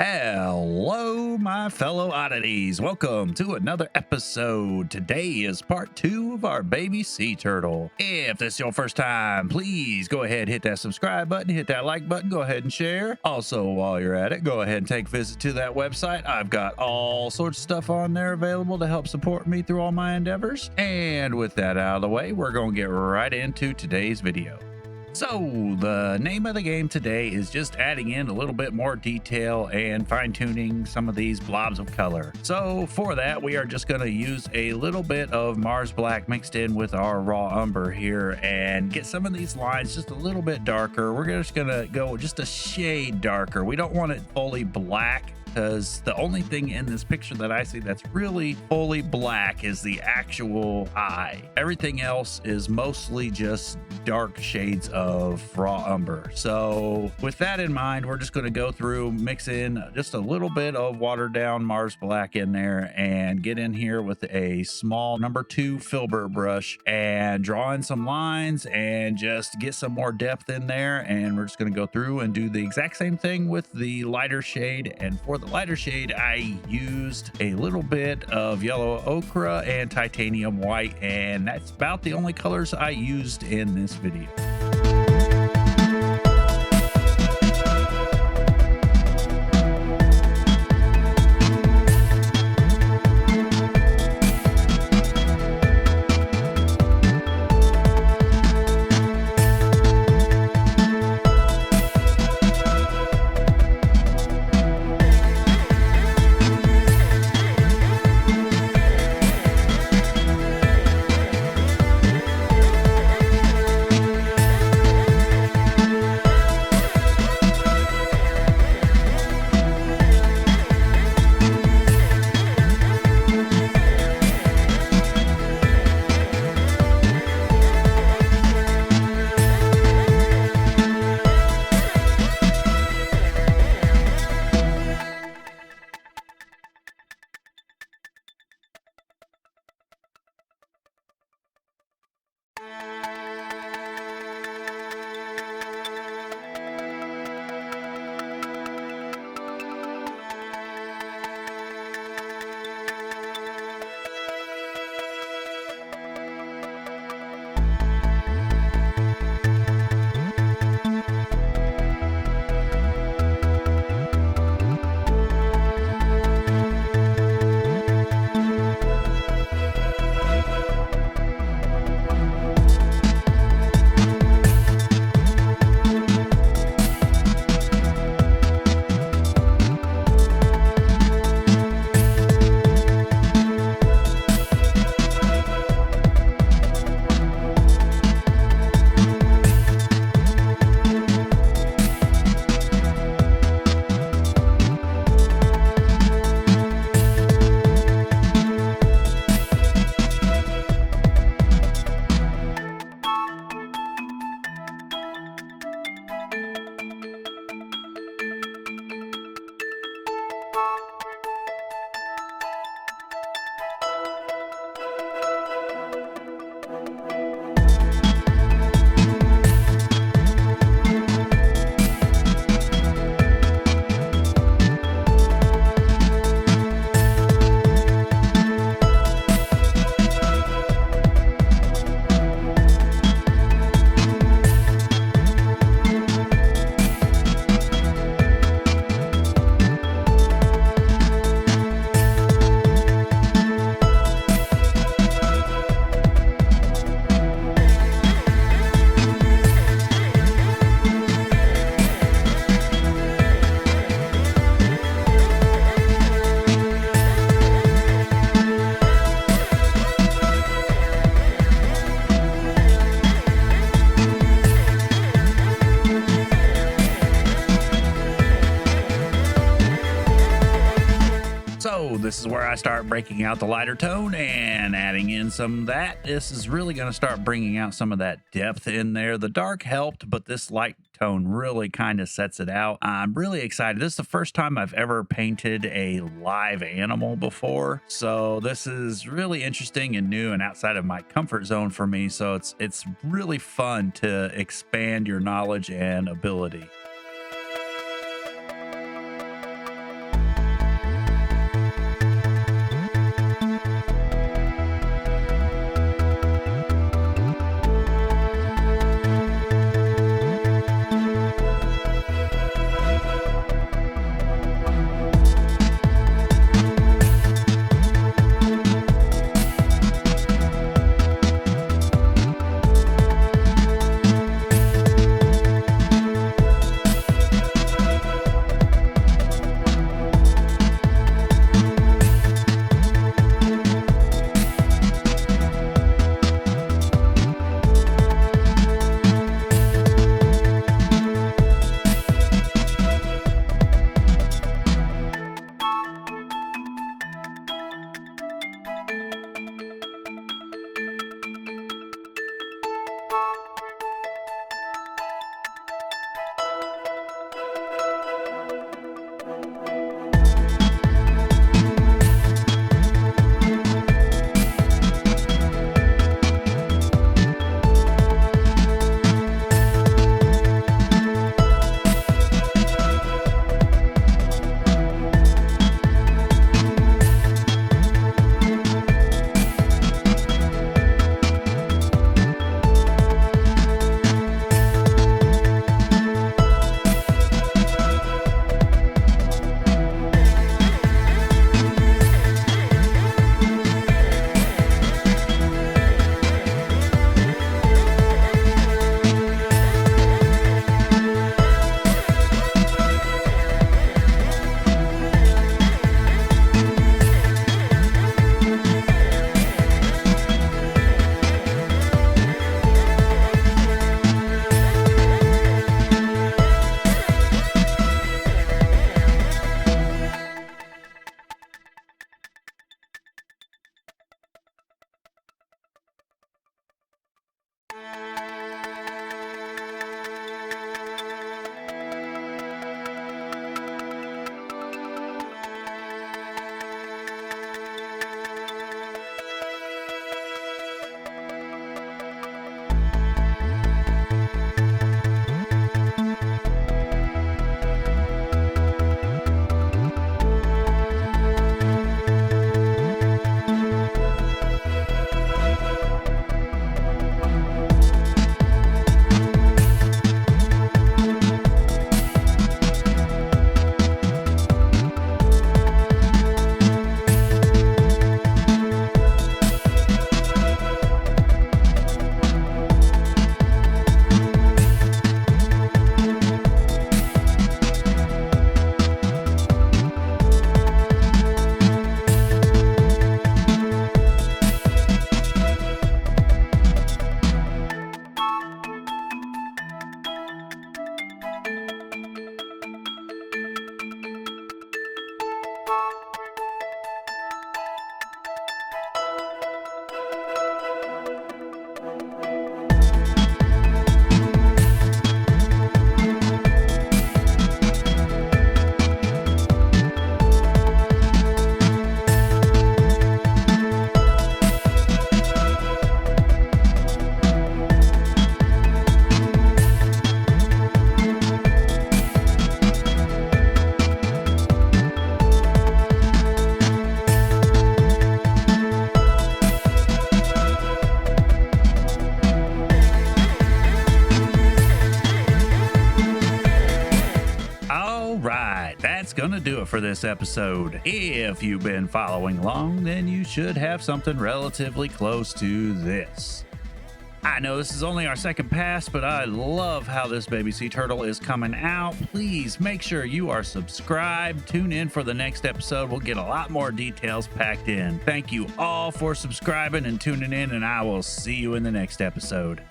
Hello, my fellow oddities. Welcome to another episode. Today is part 2 of our baby sea turtle. If this is your first time, please go ahead, hit that subscribe button, hit that like button, go ahead and share. Also, while you're at it, go ahead and take a visit to that website. I've got all sorts of stuff on there available to help support me through all my endeavors. And with that out of the way, we're going to get right into today's video. So the name of the game today is just adding in a little bit more detail and fine-tuning some of these blobs of color. So for that, we are just going to use a little bit of Mars Black mixed in with our raw umber here and get some of these lines just a little bit darker. We're just going to go just a shade darker. We don't want it fully black, because the only thing in this picture that I see that's really fully black is the actual eye. Everything else is mostly just dark shades of raw umber. So with that in mind, we're just going to go through, mix in just a little bit of watered down Mars Black in there and get in here with a small number 2 filbert brush and draw in some lines and just get some more depth in there. And we're just going to go through and do the exact same thing with the lighter shade. And for the lighter shade, I used a little bit of yellow ochre and titanium white, and that's about the only colors I used in this video. This is where I start breaking out the lighter tone and adding in some of that. This is really going to start bringing out some of that depth in there. The dark helped, but this light tone really kind of sets it out. I'm really excited. This is the first time I've ever painted a live animal before, so this is really interesting and new and outside of my comfort zone for me. So it's really fun to expand your knowledge and ability. gonna do it for this episode. If you've been following along, then you should have something relatively close to this. I know this is only our second pass, but I love how this baby sea turtle is coming out. Please make sure you are subscribed. Tune in for the next episode. We'll get a lot more details packed in. Thank you all for subscribing and tuning in, and I will see you in the next episode.